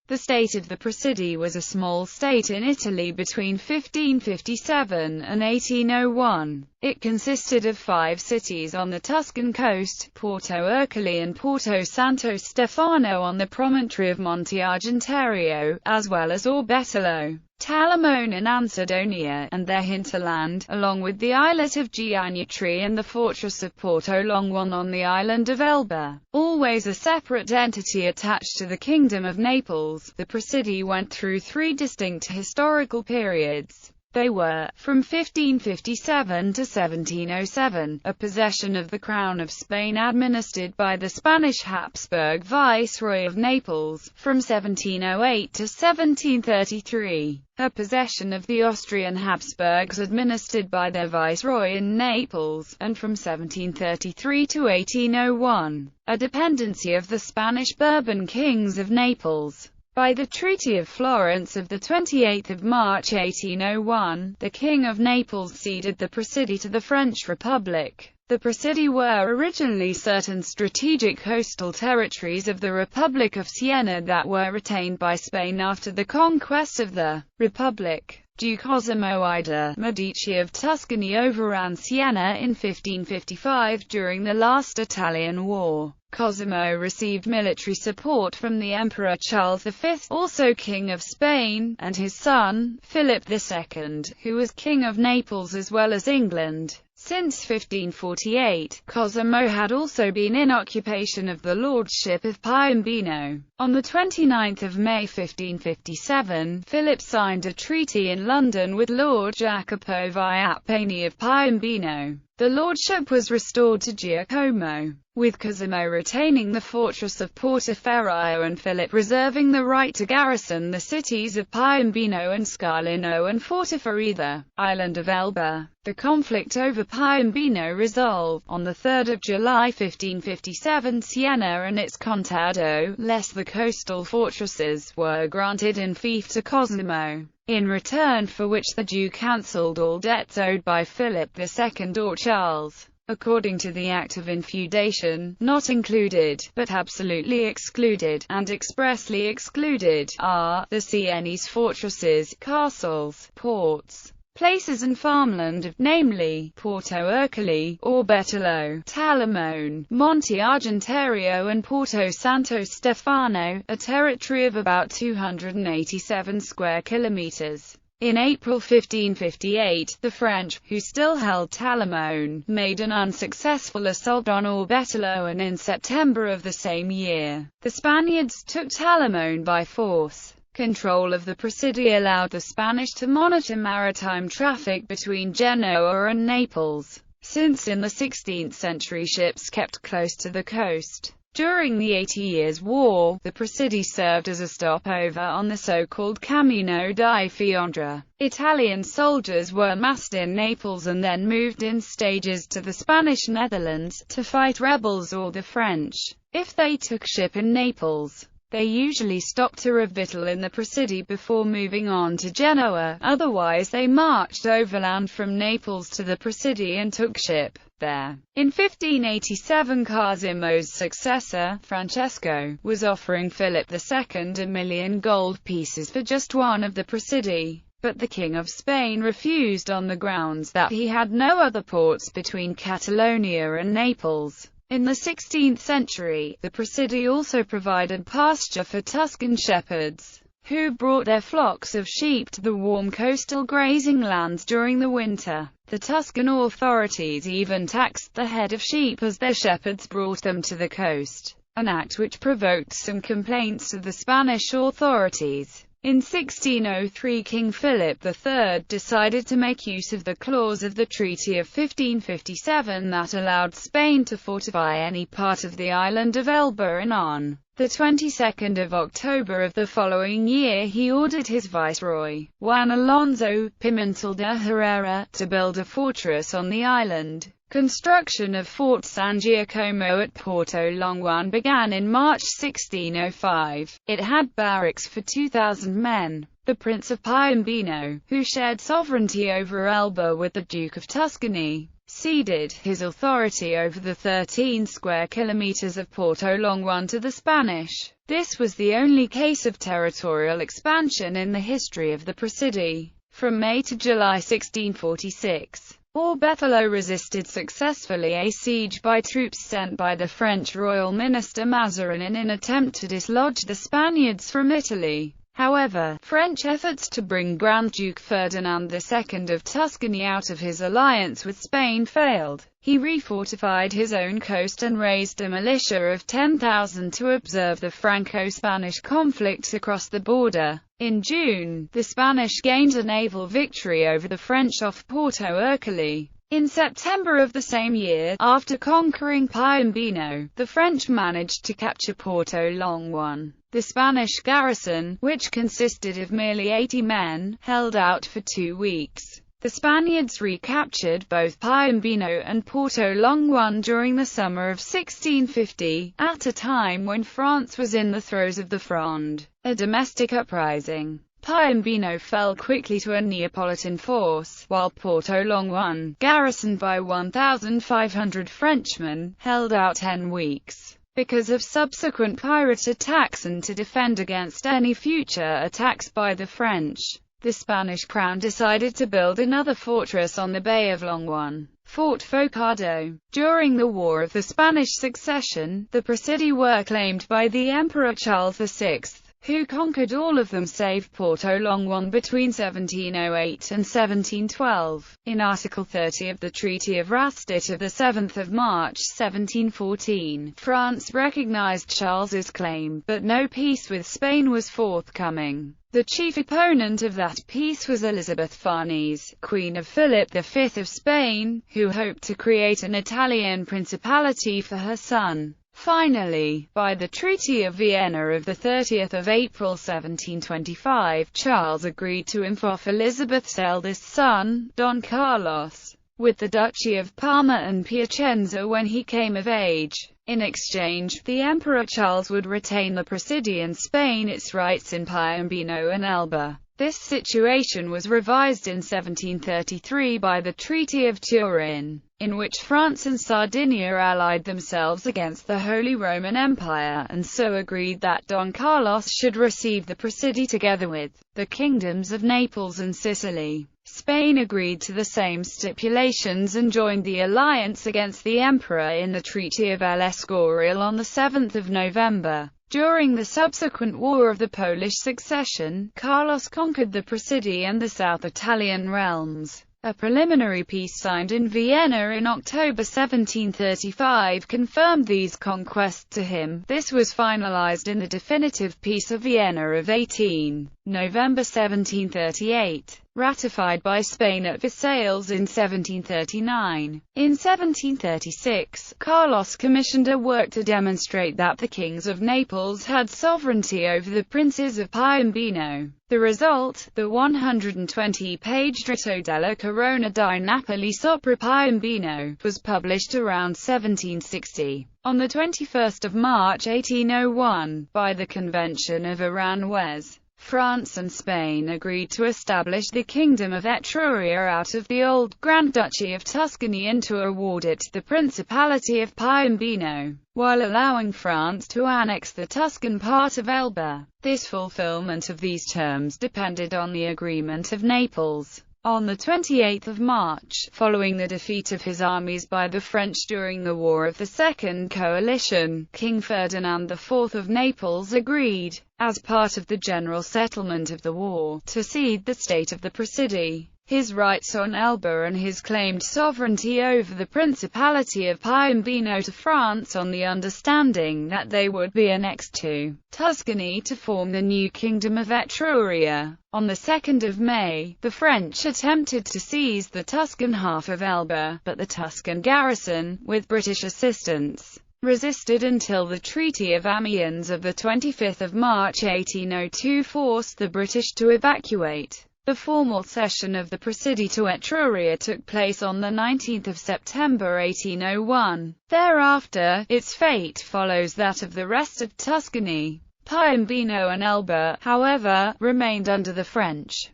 The state of the Presidi was a small state in Italy between 1557 and 1801. It consisted of 5 cities on the Tuscan coast, Porto Ercole and Porto Santo Stefano on the promontory of Monte Argentario, as well as Orbetello, Talamone and Ansedonia, and their hinterland, along with the islet of Giannutri and the fortress of Porto Longone on the island of Elba. Always a separate entity attached to the Kingdom of Naples, the Presidi went through 3 distinct historical periods. They were, from 1557 to 1707, a possession of the Crown of Spain administered by the Spanish Habsburg Viceroy of Naples, from 1708 to 1733, a possession of the Austrian Habsburgs administered by their Viceroy in Naples, and from 1733 to 1801, a dependency of the Spanish Bourbon kings of Naples. By the Treaty of Florence of 28 March 1801, the King of Naples ceded the Presidi to the French Republic. The Presidi were originally certain strategic coastal territories of the Republic of Siena that were retained by Spain after the conquest of the Republic. Duke Cosimo I de' Medici of Tuscany overran Siena in 1555 during the last Italian War. Cosimo received military support from the Emperor Charles V, also King of Spain, and his son, Philip II, who was King of Naples as well as England. Since 1548, Cosimo had also been in occupation of the Lordship of Piombino. On 29 May 1557, Philip signed a treaty in London with Lord Jacopo Viapani of Piombino. The lordship was restored to Giacomo, with Cosimo retaining the fortress of Portoferraio and Philip reserving the right to garrison the cities of Piombino and Scarlino and fortify the island of Elba. The conflict over Piombino resolved. On 3 July 1557, Siena and its contado, less the coastal fortresses, were granted in fief to Cosimo, in return for which the Duke cancelled all debts owed by Philip II or Charles. According to the Act of Infeudation, not included, but absolutely excluded, and expressly excluded, are the Sienese fortresses, castles, ports, places and farmland, namely, Porto Ercole, Orbetello, Talamone, Monte Argentario and Porto Santo Stefano, a territory of about 287 square kilometers. In April 1558, the French, who still held Talamone, made an unsuccessful assault on Orbetello, and in September of the same year, the Spaniards took Talamone by force. Control of the Presidi allowed the Spanish to monitor maritime traffic between Genoa and Naples, since in the 16th century ships kept close to the coast. During the 80 Years' War, the Presidi served as a stopover on the so-called Camino di Fiandra. Italian soldiers were massed in Naples and then moved in stages to the Spanish Netherlands, to fight rebels or the French. If they took ship in Naples, they usually stopped to revictual in the Presidi before moving on to Genoa, otherwise they marched overland from Naples to the Presidi and took ship there. In 1587, Cosimo's successor, Francesco, was offering Philip II £1,000,000 gold pieces for just one of the Presidi, but the King of Spain refused on the grounds that he had no other ports between Catalonia and Naples. In the 16th century, the Presidi also provided pasture for Tuscan shepherds, who brought their flocks of sheep to the warm coastal grazing lands during the winter. The Tuscan authorities even taxed the head of sheep as their shepherds brought them to the coast, an act which provoked some complaints to the Spanish authorities. In 1603, King Philip III decided to make use of the clause of the Treaty of 1557 that allowed Spain to fortify any part of the island of Elba, and on the 22nd of October of the following year he ordered his viceroy, Juan Alonso Pimentel de Herrera, to build a fortress on the island. Construction of Fort San Giacomo at Porto Longone began in March 1605. It had barracks for 2,000 men. The Prince of Piombino, who shared sovereignty over Elba with the Duke of Tuscany, ceded his authority over the 13 square kilometers of Porto Longone to the Spanish. This was the only case of territorial expansion in the history of the Presidi. From May to July 1646, Orbetholo resisted successfully a siege by troops sent by the French royal minister Mazarin in an attempt to dislodge the Spaniards from Italy. However, French efforts to bring Grand Duke Ferdinand II of Tuscany out of his alliance with Spain failed. He refortified his own coast and raised a militia of 10,000 to observe the Franco-Spanish conflict across the border. In June, the Spanish gained a naval victory over the French off Porto Ercole. In September of the same year, after conquering Piombino, the French managed to capture Porto Longjuan. The Spanish garrison, which consisted of merely 80 men, held out for 2 weeks. The Spaniards recaptured both Piombino and Porto Longjuan during the summer of 1650, at a time when France was in the throes of the Fronde, a domestic uprising. Piombino fell quickly to a Neapolitan force, while Porto Longjuan, garrisoned by 1,500 Frenchmen, held out 10 weeks. Because of subsequent pirate attacks and to defend against any future attacks by the French, the Spanish crown decided to build another fortress on the Bay of Longjuan, Fort Focado. During the War of the Spanish Succession, the Presidi were claimed by the Emperor Charles VI, who conquered all of them save Porto Longjuan between 1708 and 1712. In Article 30 of the Treaty of Rastatt of 7 March 1714, France recognized Charles's claim, but no peace with Spain was forthcoming. The chief opponent of that peace was Elizabeth Farnese, Queen of Philip V of Spain, who hoped to create an Italian principality for her son. Finally, by the Treaty of Vienna of 30 April 1725, Charles agreed to infoff Elizabeth's eldest son, Don Carlos, with the Duchy of Parma and Piacenza when he came of age. In exchange, the Emperor Charles would retain the Presidi and Spain its rights in Piombino and Elba. This situation was revised in 1733 by the Treaty of Turin, in which France and Sardinia allied themselves against the Holy Roman Empire, and so agreed that Don Carlos should receive the Presidi together with the kingdoms of Naples and Sicily. Spain agreed to the same stipulations and joined the alliance against the Emperor in the Treaty of El Escorial on 7 November. During the subsequent War of the Polish Succession, Carlos conquered the Presidi and the South Italian realms. A preliminary peace signed in Vienna in October 1735 confirmed these conquests to him. This was finalized in the definitive Peace of Vienna of 18 November 1738, ratified by Spain at Versailles in 1739. In 1736, Carlos commissioned a work to demonstrate that the kings of Naples had sovereignty over the princes of Piombino. The result, the 120-page Dritto della Corona di Napoli sopra Piombino, was published around 1760. On 21 March 1801, by the Convention of Aranjuez, France and Spain agreed to establish the Kingdom of Etruria out of the old Grand Duchy of Tuscany and to award it the Principality of Piombino, while allowing France to annex the Tuscan part of Elba. This fulfillment of these terms depended on the agreement of Naples. On 28 March, following the defeat of his armies by the French during the War of the Second Coalition, King Ferdinand IV of Naples agreed, as part of the general settlement of the war, to cede the state of the Presidi, his rights on Elba and his claimed sovereignty over the Principality of Piombino to France on the understanding that they would be annexed to Tuscany to form the new Kingdom of Etruria. On 2 May, the French attempted to seize the Tuscan half of Elba, but the Tuscan garrison, with British assistance, resisted until the Treaty of Amiens of 25 March 1802 forced the British to evacuate. The formal cession of the Presidi to Etruria took place on 19 September 1801. Thereafter, its fate follows that of the rest of Tuscany. Piombino and Elba, however, remained under the French